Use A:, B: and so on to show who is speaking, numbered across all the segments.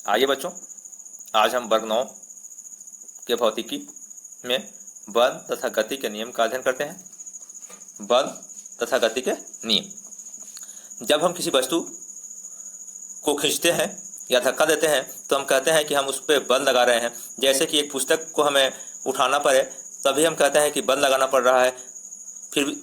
A: आइए बच्चों, आज हम वर्ग 9 के भौतिकी में बल तथा गति के नियम का अध्ययन करते हैं। बल तथा गति के नियम। जब हम किसी वस्तु को खींचते हैं या धक्का देते हैं तो हम कहते हैं कि हम उस पर बल लगा रहे हैं। जैसे कि एक पुस्तक को हमें उठाना पड़े तभी हम कहते हैं कि बल लगाना पड़ रहा है। फिर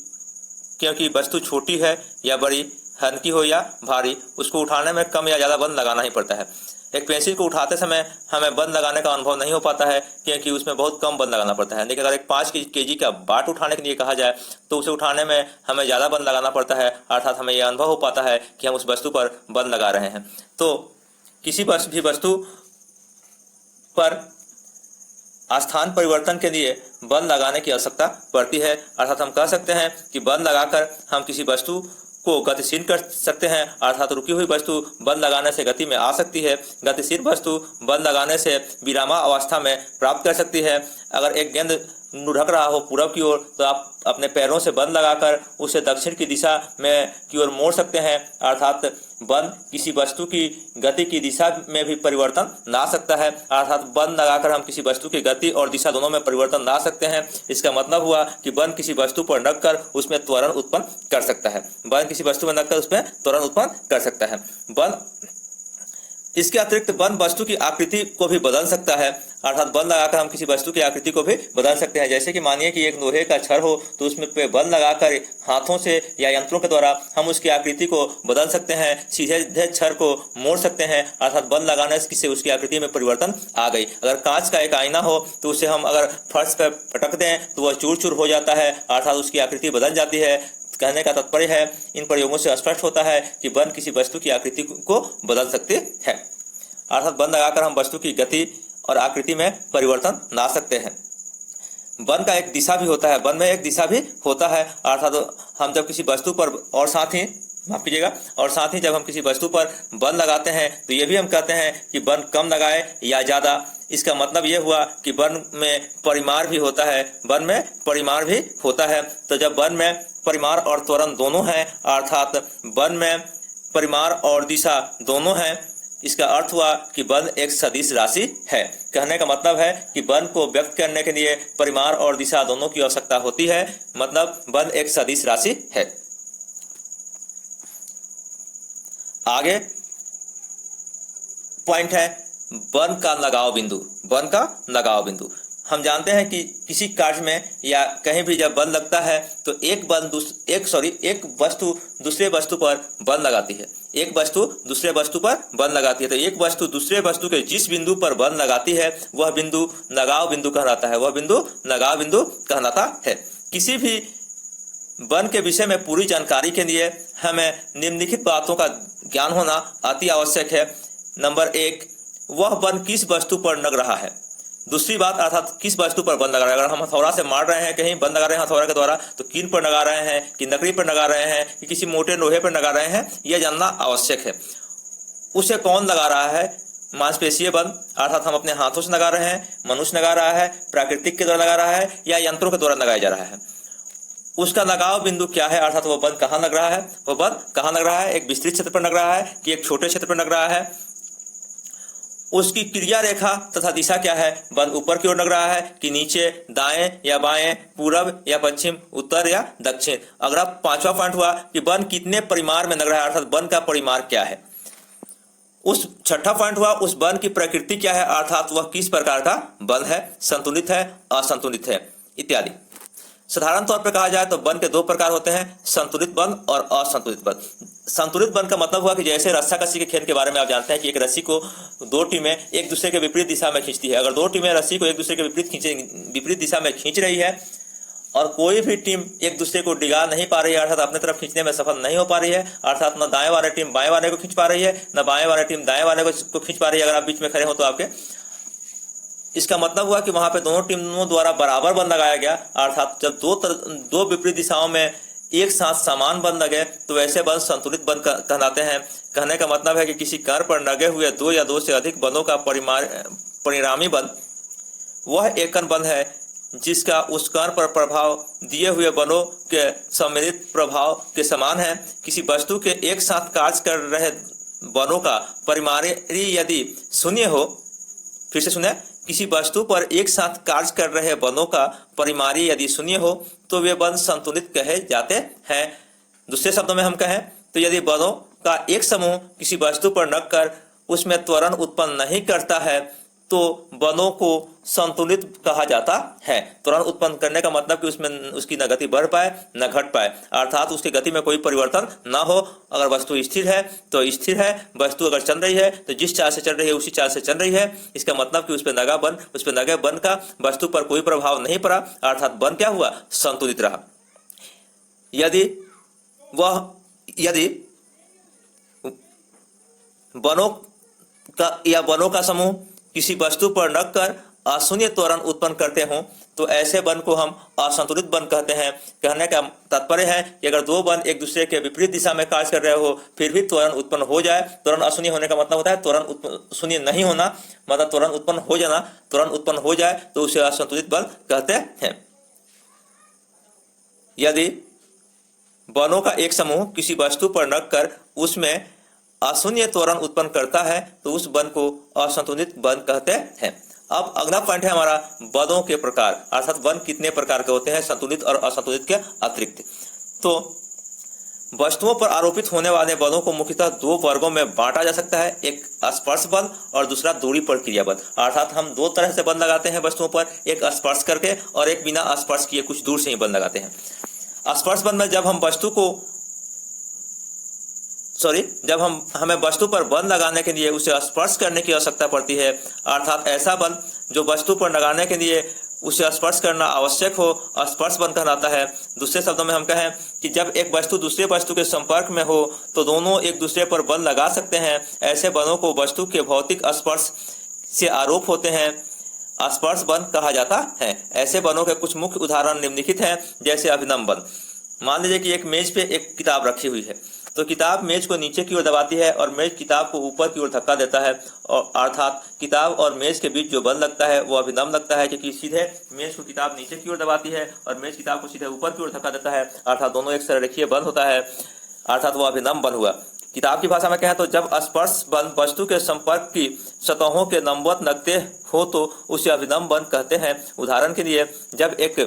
A: क्योंकि वस्तु छोटी है या बड़ी, हल्की हो या भारी, उसको उठाने में कम या ज़्यादा बल लगाना ही पड़ता है। एक पेंसिल को उठाते समय हमें बल लगाने का अनुभव नहीं हो पाता है क्योंकि उसमें बहुत कम बल लगाना पड़ता है। लेकिन अगर एक 5 केजी का बाट उठाने के लिए कहा जाए तो उसे उठाने में हमें ज़्यादा बल लगाना पड़ता है, अर्थात हमें यह अनुभव हो पाता है कि हम उस वस्तु पर बल लगा रहे हैं। तो किसी भी वस्तु पर स्थान परिवर्तन के लिए बल लगाने की आवश्यकता पड़ती है, अर्थात हम कह सकते हैं कि बल लगाकर हम किसी वस्तु को गतिशील कर सकते हैं, अर्थात रुकी हुई वस्तु बल लगाने से गति में आ सकती है। गतिशील वस्तु बल लगाने से विरामावस्था में प्राप्त कर सकती है। अगर एक गेंद लुढ़क रहा हो पूरब की ओर तो आप अपने पैरों से बल लगाकर उसे दक्षिण की दिशा में की ओर मोड़ सकते हैं, अर्थात बल किसी वस्तु की गति की दिशा में भी परिवर्तन ला सकता है, अर्थात बल लगाकर हम किसी वस्तु की गति और दिशा दोनों में परिवर्तन ला सकते हैं। इसका मतलब हुआ कि बल किसी वस्तु पर रखकर उसमें त्वरण उत्पन्न कर सकता है। बल किसी वस्तु में रखकर उसमें त्वरण उत्पन्न कर सकता है। बल इसके अतिरिक्त बल वस्तु की आकृति को भी बदल सकता है, अर्थात बल लगाकर हम किसी वस्तु की आकृति को भी बदल सकते हैं। जैसे कि मानिए कि एक लोहे का छड़ हो तो उसमें पे बल लगाकर हाथों से या यंत्रों के द्वारा हम उसकी आकृति को बदल सकते हैं, सीधे छड़ को मोड़ सकते हैं, अर्थात बल लगाने से उसकी आकृति में परिवर्तन आ गई। अगर कांच का एक आईना हो तो उसे हम अगर फर्श पर पटक दें तो वह चूर चूर हो जाता है, अर्थात उसकी आकृति बदल जाती है। कहने का तात्पर्य है, इन प्रयोगों से स्पष्ट होता है कि बल किसी वस्तु की आकृति को बदल सकते हैं, अर्थात बल लगाकर हम वस्तु की गति और आकृति में परिवर्तन ला सकते हैं। बल का एक दिशा भी होता है, बल में एक दिशा भी होता है, अर्थात हम जब किसी वस्तु पर और साथ ही जब हम किसी वस्तु पर बल लगाते हैं तो ये भी हम कहते हैं कि बल कम लगाए या ज़्यादा। इसका मतलब ये हुआ कि बल में परिमाण भी होता है, बल में परिमाण भी होता है। तो जब बल में परिमाण और त्वरण दोनों हैं, अर्थात बल में परिमाण और दिशा दोनों हैं, इसका अर्थ हुआ कि बल एक सदिश राशि है। कहने का मतलब है कि बल को व्यक्त करने के लिए परिमाण और दिशा दोनों की आवश्यकता होती है, मतलब बल एक सदिश राशि है। आगे पॉइंट है बल का लगाव बिंदु। बल का लगाव बिंदु हम जानते हैं कि किसी कार्य में या कहीं भी जब बल लगता है तो एक वस्तु दूसरे वस्तु पर बल लगाती है। एक वस्तु दूसरे वस्तु पर बल लगाती है, तो एक वस्तु दूसरे वस्तु के जिस बिंदु पर बल लगाती है वह बिंदु लगाव बिंदु कहलाता है, वह बिंदु लगाव बिंदु कहलाता है। किसी भी बल के विषय में पूरी जानकारी के लिए हमें निम्नलिखित बातों का ज्ञान होना अति आवश्यक है। नंबर 1, वह बल किस वस्तु पर लग रहा है। दूसरी बात, अर्थात किस वस्तु पर बल लगा रहे हैं। अगर हम हथौड़ा से मार रहे हैं, कहीं बल लगा रहे हैं हथौड़ा के द्वारा, तो कील पर लगा रहे हैं कि लकड़ी पर लगा रहे हैं कि किसी मोटे लोहे पर लगा रहे हैं, यह जानना आवश्यक है। उसे कौन लगा रहा है, मांसपेशीय बल अर्थात हम अपने हाथों से लगा रहे हैं, मनुष्य लगा रहा है, प्राकृतिक के द्वारा लगा रहा है या यंत्रों के द्वारा लगाया जा रहा है। उसका लगाव बिंदु क्या है, अर्थात वह बल कहाँ लग रहा है, वह बल कहाँ लग रहा है, एक विस्तृत क्षेत्र पर लग रहा है कि एक छोटे क्षेत्र पर लग रहा है। उसकी क्रिया रेखा तथा दिशा क्या है, बल ऊपर की ओर लग रहा है कि नीचे, दाएं या बाएं, पूरब या पश्चिम, उत्तर या दक्षिण। अगला 5वां पॉइंट हुआ कि बल कितने परिमाण में लग रहा है, अर्थात बल का परिमाण क्या है। उस 6वां पॉइंट हुआ उस बल की प्रकृति क्या है, अर्थात वह किस प्रकार का बल है, संतुलित है, असंतुलित है इत्यादि। साधारण तौर पर कहा जाए तो बल के 2 प्रकार होते हैं, संतुलित बल और असंतुलित बल। संतुलित बल का मतलब हुआ कि जैसे रस्साकसी के खेल के बारे में आप जानते हैं कि एक रस्सी को 2 टीमें एक दूसरे के विपरीत दिशा में खींचती है। अगर 2 टीमें रस्सी को एक दूसरे के विपरीत दिशा में खींच रही है और कोई भी टीम एक दूसरे को डिगा नहीं पा रही है, अर्थात अपने तरफ खींचने में सफल नहीं हो पा रही है, अर्थात न दाएं वाले टीम बाएं वाले को खींच पा रही है, न बाएं वाले टीम दाएं वाले को खींच पा रही है, अगर आप बीच में खड़े हो तो आपके, इसका मतलब हुआ कि वहां पे दोनों टीमों द्वारा बराबर बल लगाया गया, अर्थात जब दो विपरीत दिशाओं में एक साथ समान बल लगे तो वैसे बल संतुलित बल कहलाते हैं। कहने का मतलब है कि किसी कार्य पर लगे हुए 2 या 2 से अधिक बलों का परिणामी बल वह एकन बल है जिसका उस कार्य पर प्रभाव दिए हुए बलों के सम्मिलित प्रभाव के समान है। किसी वस्तु के एक साथ कार्य कर रहे बलों का परिमाणी यदि शून्य हो, फिर से सुने, किसी वस्तु पर एक साथ कार्य कर रहे बलों का परिमारीय यदि शून्य हो तो वे बल संतुलित कहे जाते हैं। दूसरे शब्दों में हम कहें तो यदि बलों का एक समूह किसी वस्तु पर रख कर उसमें त्वरण उत्पन्न नहीं करता है तो बलों को संतुलित कहा जाता है। त्वरण उत्पन्न करने का मतलब कि उसमें उसकी न गति बढ़ पाए न घट पाए, अर्थात उसकी गति में कोई परिवर्तन ना हो। अगर वस्तु स्थिर है तो स्थिर है, वस्तु अगर चल रही है तो जिस चाल से चल रही है उसी चाल से चल रही है। इसका मतलब कि उस पर लगे बल का वस्तु पर कोई प्रभाव नहीं पड़ा, अर्थात बल क्या हुआ, संतुलित रहा। यदि बलों का समूह किसी वस्तु पर रखकर अशून्य त्वरण उत्पन्न करते हों तो ऐसे बल को हम असंतुलित बल कहते हैं। कहने का तात्पर्य है कि अगर दो बल एक दूसरे के विपरीत दिशा में कार्य कर रहे हो फिर भी त्वरण उत्पन्न हो जाए, त्वरण अशून्य होने का मतलब होता है त्वरण शून्य नहीं होना, मतलब त्वरण उत्पन्न हो जाना, त्वरण उत्पन्न हो जाए तो उसे असंतुलित बल कहते हैं। यदि बलों का एक समूह किसी वस्तु पर रखकर उसमें अशून्य त्वरण उत्पन्न करता है तो उस बल को असंतुलित बल कहते हैं। अब अगला पॉइंट है हमारा बलों के प्रकार, अर्थात बल कितने प्रकार के होते हैं संतुलित और असंतुलित के अतिरिक्त। तो वस्तुओं पर आरोपित होने वाले बलों को मुख्यतः दो वर्गों में बांटा जा सकता है, एक स्पर्श बल और दूसरा दूरी पर क्रिया बल। अर्थात हम दो तरह से बल लगाते हैं वस्तुओं पर, एक स्पर्श करके और एक बिना स्पर्श किए कुछ दूर से ही बल लगाते हैं। स्पर्श बल में जब हमें वस्तु पर बल लगाने के लिए उसे स्पर्श करने की आवश्यकता पड़ती है, अर्थात ऐसा बल जो वस्तु पर लगाने के लिए उसे स्पर्श करना आवश्यक हो, स्पर्श बल कहलाता है। दूसरे शब्दों में हम कहें कि जब एक वस्तु दूसरे वस्तु के संपर्क में हो तो दोनों एक दूसरे पर बल लगा सकते हैं। ऐसे बलों को वस्तु के भौतिक स्पर्श से आरोप होते हैं स्पर्श बल कहा जाता है। ऐसे बलों के कुछ मुख्य उदाहरण निम्नलिखित हैं, जैसे अभिनव बल। मान लीजिए कि एक मेज पे एक किताब रखी हुई है, तो किताब मेज को नीचे की ओर दबाती है और मेज किताब को ऊपर की ओर धक्का देता है, और अर्थात किताब और मेज के बीच जो बल लगता है वो अभिनव लगता है, क्योंकि सीधे मेज को किताब नीचे की ओर दबाती है और मेज किताब को सीधे ऊपर की ओर धक्का देता है, अर्थात दोनों एक सररेखीय बल होता है, अर्थात वो अभिनव बल हुआ। किताब की भाषा में कहें तो जब स्पर्श बल वस्तु के संपर्क की सतहों के लंबवत लगते हो तो उसे अभिनव बल कहते हैं। उदाहरण के लिए, जब एक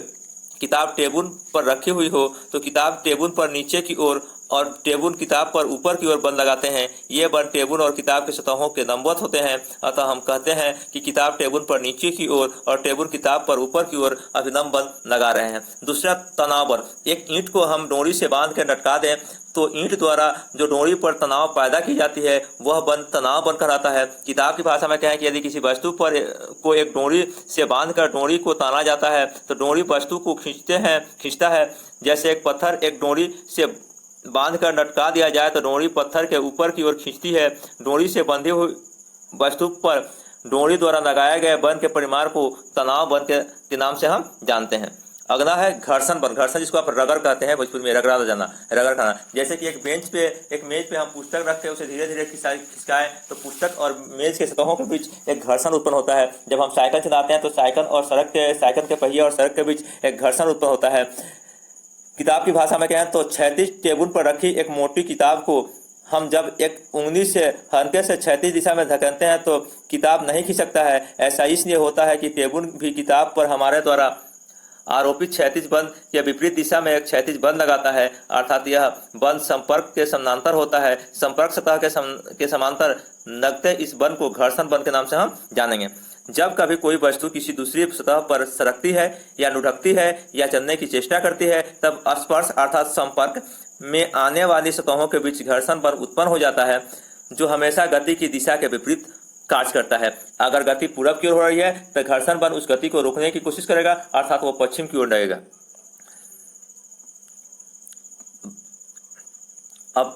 A: किताब टेबुल पर रखी हुई हो तो किताब टेबुल पर नीचे की ओर और टेबुल किताब पर ऊपर की ओर बल लगाते हैं। ये बल टेबुल और किताब की सतहों के लंबवत होते हैं, अतः हम कहते हैं कि किताब टेबुल पर नीचे की ओर और टेबुल किताब पर ऊपर की ओर अभिनव बल लगा रहे हैं। दूसरा तनाव बल। एक ईंट को हम डोरी से बांध कर लटका दें तो ईंट द्वारा जो डोरी पर तनाव पैदा की जाती है वह बल तनाव बल कहलाता है। किताब की भाषा में कहें कि यदि किसी वस्तु पर को एक डोरी से बांधकर डोरी को ताना जाता है तो डोरी वस्तु को खींचता है। जैसे एक पत्थर एक डोरी से बांधकर लटका दिया जाए तो डोरी पत्थर के ऊपर की ओर खींचती है। डोरी से बंधी हुई वस्तु पर डोरी द्वारा लगाए गए बल के परिमाण को तनाव बल के नाम से हम जानते हैं। अगला है घर्षण बल। घर्षण जिसको आप रगड़ कहते हैं, भोजपुरी में रगड़ा जाना, रगड़ खाना। जैसे कि एक मेज पे हम पुस्तक रख के उसे धीरे धीरे खिसकाएं तो पुस्तक और मेज के सतहों के बीच एक घर्षण उत्पन्न होता है। जब हम साइकिल चलाते हैं तो साइकिल के पहिए और सड़क के बीच एक घर्षण उत्पन्न होता है। किताब की भाषा में कहें तो क्षैतिज टेबुल पर रखी एक मोटी किताब को हम जब एक उंगली से हल्के से क्षैतिज दिशा में धकेलते हैं तो किताब नहीं खिसकता है। ऐसा इसलिए होता है कि टेबुल भी किताब पर हमारे द्वारा आरोपित क्षैतिज बल या विपरीत दिशा में एक क्षैतिज बल लगाता है, अर्थात यह बल संपर्क के समानांतर होता है। संपर्क सतह के समांतर लगते इस बल को घर्षण बल के नाम से हम जानेंगे। जब कभी कोई वस्तु किसी दूसरी सतह पर सरकती है या लुढ़कती है या चलने की चेष्टा करती है तब स्पर्श अर्थात संपर्क में आने वाली सतहों के बीच घर्षण बल उत्पन्न हो जाता है, जो हमेशा गति की दिशा के विपरीत कार्य करता है। अगर गति पूरब की ओर हो रही है तो घर्षण बल उस गति को रोकने की कोशिश करेगा, अर्थात वो पश्चिम की ओर रहेगा। अब